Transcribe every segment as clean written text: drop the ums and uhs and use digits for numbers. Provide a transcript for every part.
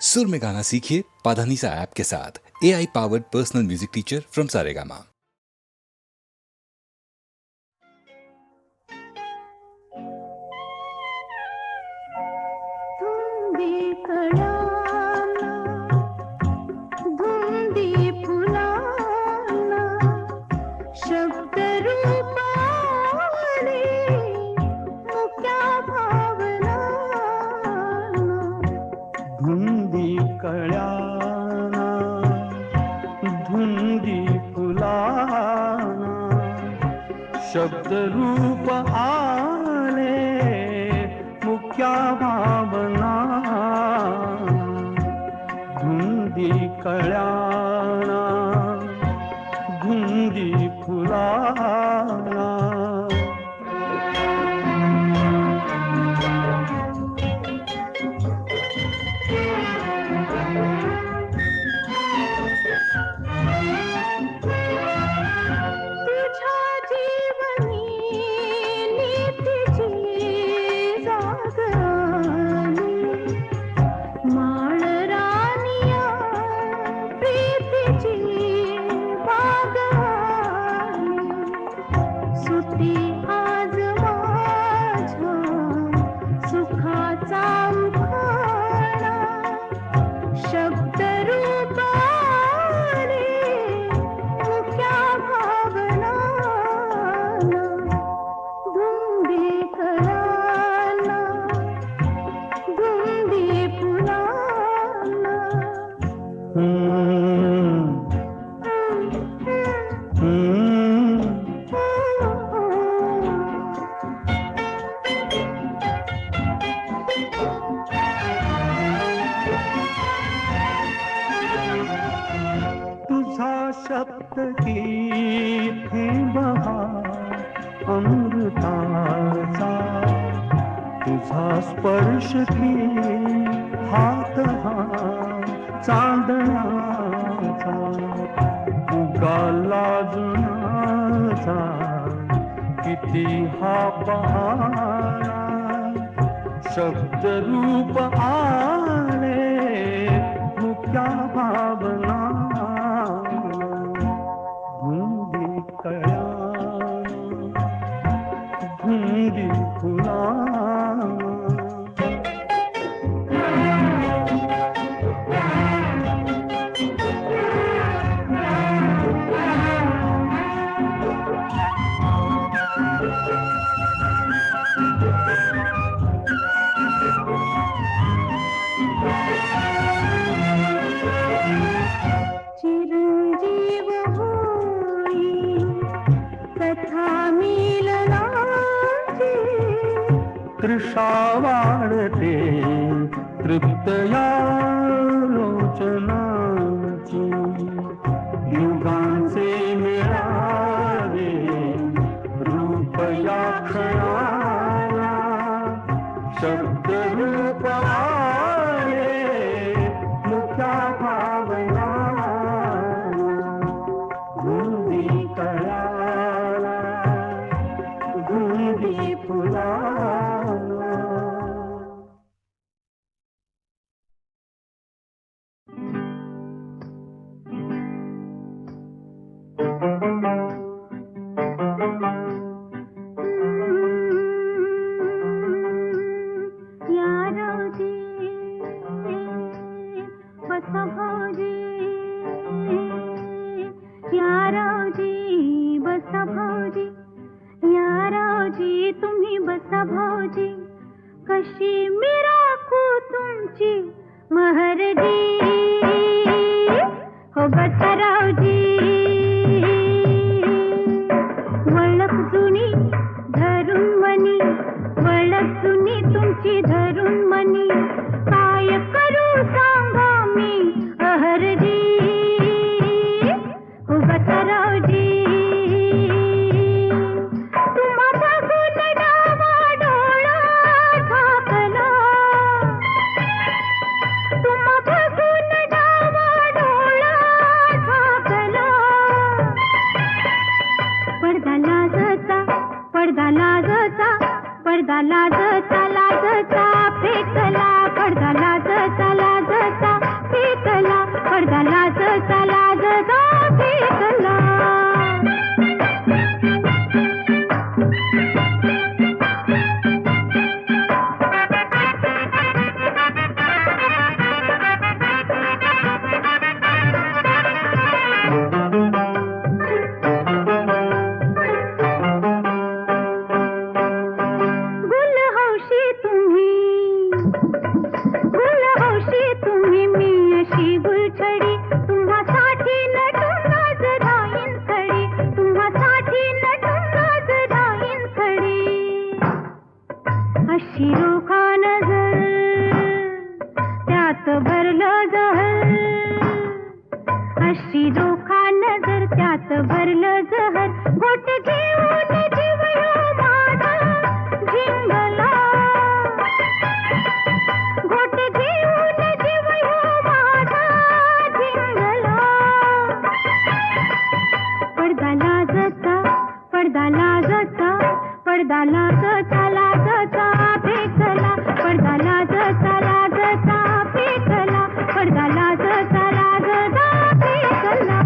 सुर में गाना सीखिए पाधानीसा ऐप के साथ। AI powered personal music teacher from Saregama. धुंदी कळ्याना धुंदी फुलाना शब्द रूप आले मुक्या भावना धुंदी कळ्याना धुंदी फुलाना शब्द की थे बहार अमृताचा तुझा स्पर्श की हात हा चांदण्याचा उगाला जुनाचा किती हा पहारा शब्द रूप आले मुक्या भावना धुंदी कळ्याना धुंदी फुलाना तृषा वाढते तृप्तया लोचनाची युगांचे मिळावे रूप या क्षणाला शब्द रूप आले मुक्या भावना धुंदी कळ्याला धुंदी फुलाना तुम्ही बसा भाऊजी कशी मी राखू तुमची महरजी हो बसा रावजी वळख जुनी धरून मनी वळख जुनी तुमची धरून मनी काय करू सांगा मी अहरजी हो बसा रावजी पडदा लाजचा फेकला पडदा लाजचा भरलं जहर, अशी रोखा नजर त्यात भरलं जहर. घोट घेऊन जीव ह्यो माझा झिंगला, घोट घेऊन जीव ह्यो माझा झिंगला. पडदा लाजता, पडदा लाजता, पडदा लाजता, लाजता फेकला. पडदा लाजता, लाजता फेकला. पडदा लाजता, लाजता फेकला.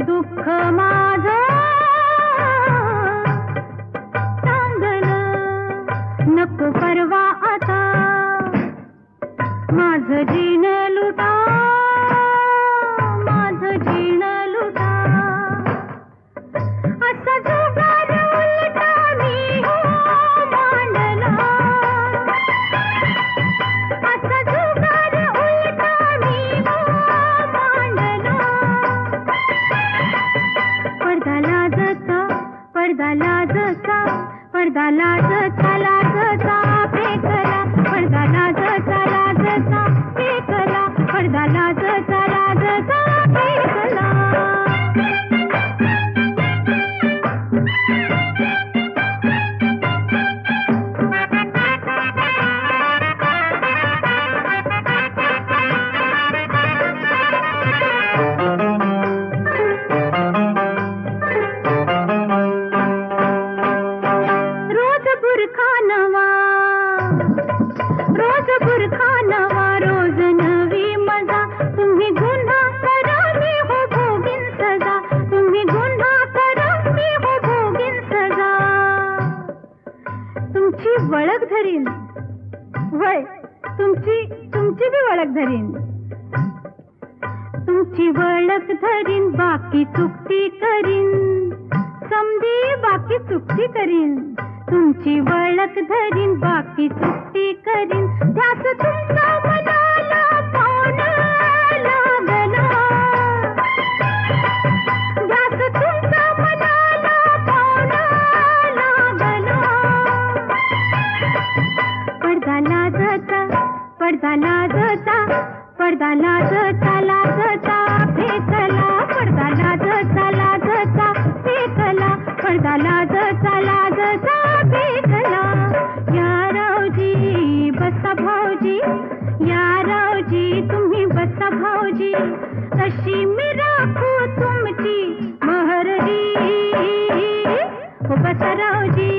दुःख माझं सांगलं, नको परवा आता माझं जीण लुटा, माझं जीण लुटा. असा जुगार उलटा मी हो मांडला, असा जुगार उलटा मी हो मांडला. पडदा लाजता, पडदा लाजता, पडदा लाजता, लाजता फेकला. पडदा लाजता, लाजता फेकला. पडदा लाजता, लाजता फेकला. रोज बुरखा नवा, रोज बुरखा नवा, रोज नवी मजा. तुम्ही गुन्हा करा मी हो भोगीन सजा, तुम्ही गुन्हा करा मी हो भोगीन सजा. तुमची वळख धरीन, वय तुमची तुमची बी वळख धरीन, तुमची वळख धरीन. बाकी चुकती करीन, समधी बाकी चुकती करीन. तुमची वळख धरीन, बाकी चुकती करीन. ध्यास तुमचा मनाला पावना लागला, ध्यास तुमचा मनाला पावना लागला. पडदा लाजता, पडदा लाजता, पडदा लाजता, लाजता फेकला. पडदा लाजता, लाजता फेकला. पडदा लाजता, लाजता फेकला. या रावजी बसा भाऊजी, या रावजी तुम्ही बसा भाऊजी. कशी मी राखू तुमची महरजी, हो बसा रावजी,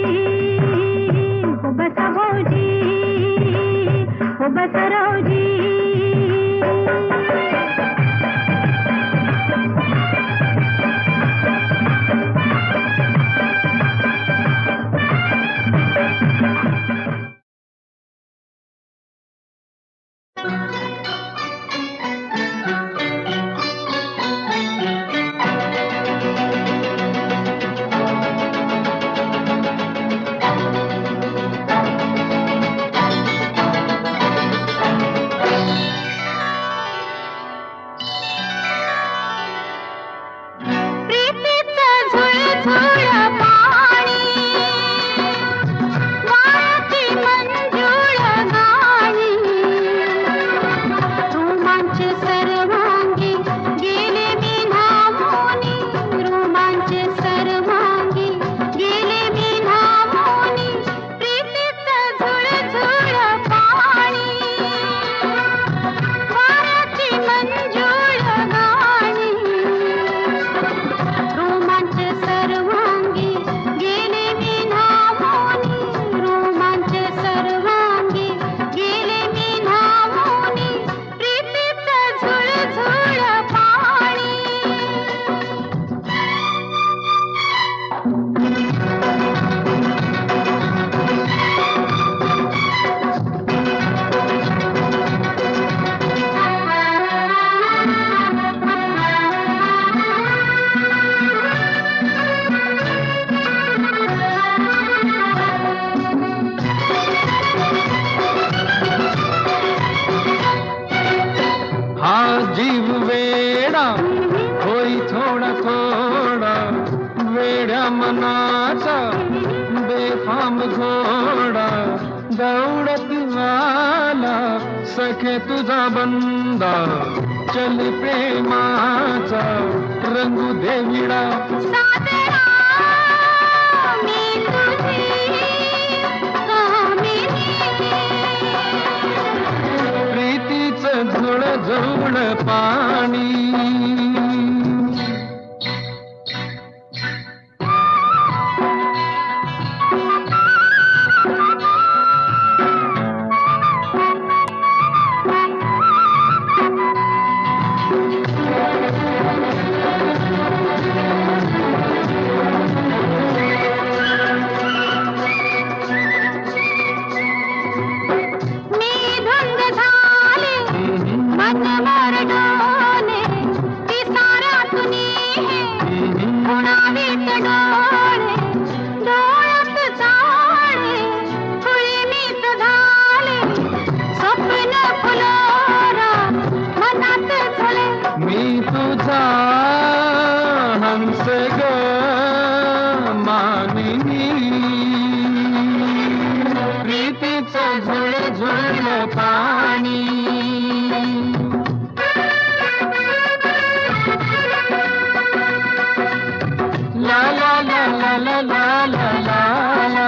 हो बसा भाऊजी, हो बसा रावजी. घोडा दौडत आला सखे तुझा बंदा चल प्रेमाचा रंगू दे विडा सादरा मी तुझी कामिनी प्रीतीचं झुळझुळ पाणी मी धुंद झाले मन मरडोले ती साऱ्या तुनी हे उडावीत डोळे डोळ्यात चाळे फुलमीत झाले स्वप्न फुलोरा मनात झुले मी तुझा हंस ग मानिनी प्रीतीचं झुळझुळ पाणी ला ला ला ला ला ला ला ला ला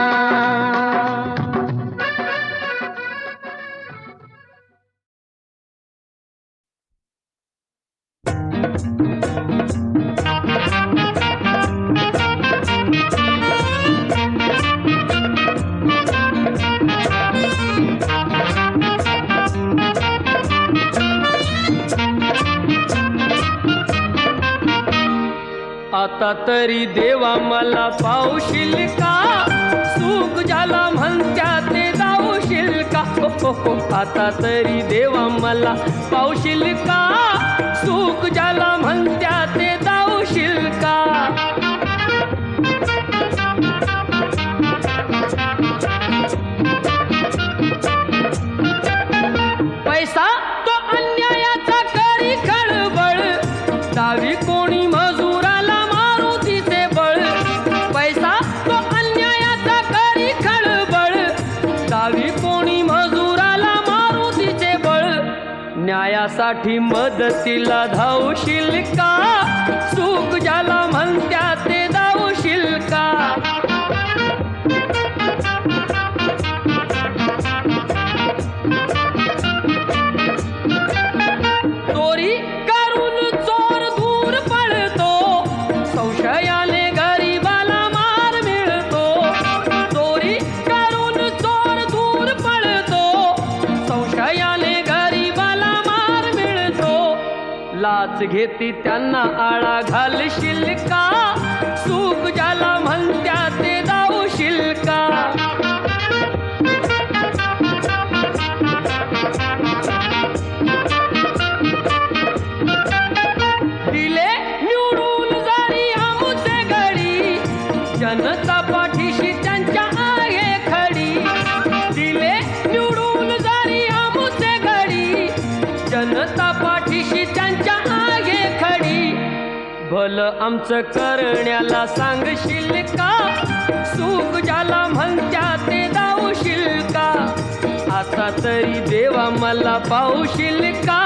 आता तरी देवा मला पावशील का सुख ज्याला म्हणत्या ते जाऊशील का हो, हो, हो. आता तरी देवा मला पावशील का सुख ज्याला म्हणत्या ते जाऊशील का पैसा तो अन्यायाचा करी खळबळ दावी कोणी मजुराला मारू तिचे बळ पैसा तो अन्यायाचा करी खळबळ दावी कोणी मजुराला मारू तिचे बळ न्यायासाठी मदतीला धावशील का सुख ज्याला म्हणत्या ते धावशील का चोरी करून चोर दूर पळतो संशयाने गरीबाला मार मिळतो चोरी करून चोर दूर पळतो संशयाने गरीबाला मार मिळतो लाच घेती त्यांना आळा घालशील का सुख ज्याला म्हणत्या ते जाऊशील का दिले निवडून जरी आमुचे गडी जनता पाठीशी त्यांच्या आहे खडी दिले निवडून जरी आमुचे गडी जनता पाठीशी त्यांच्या आहे खडी भलं आमचं करण्याला सांगशील का सुख ज्याला म्हणत्या ते जाऊशील का आता तरी देवा मला पावशील का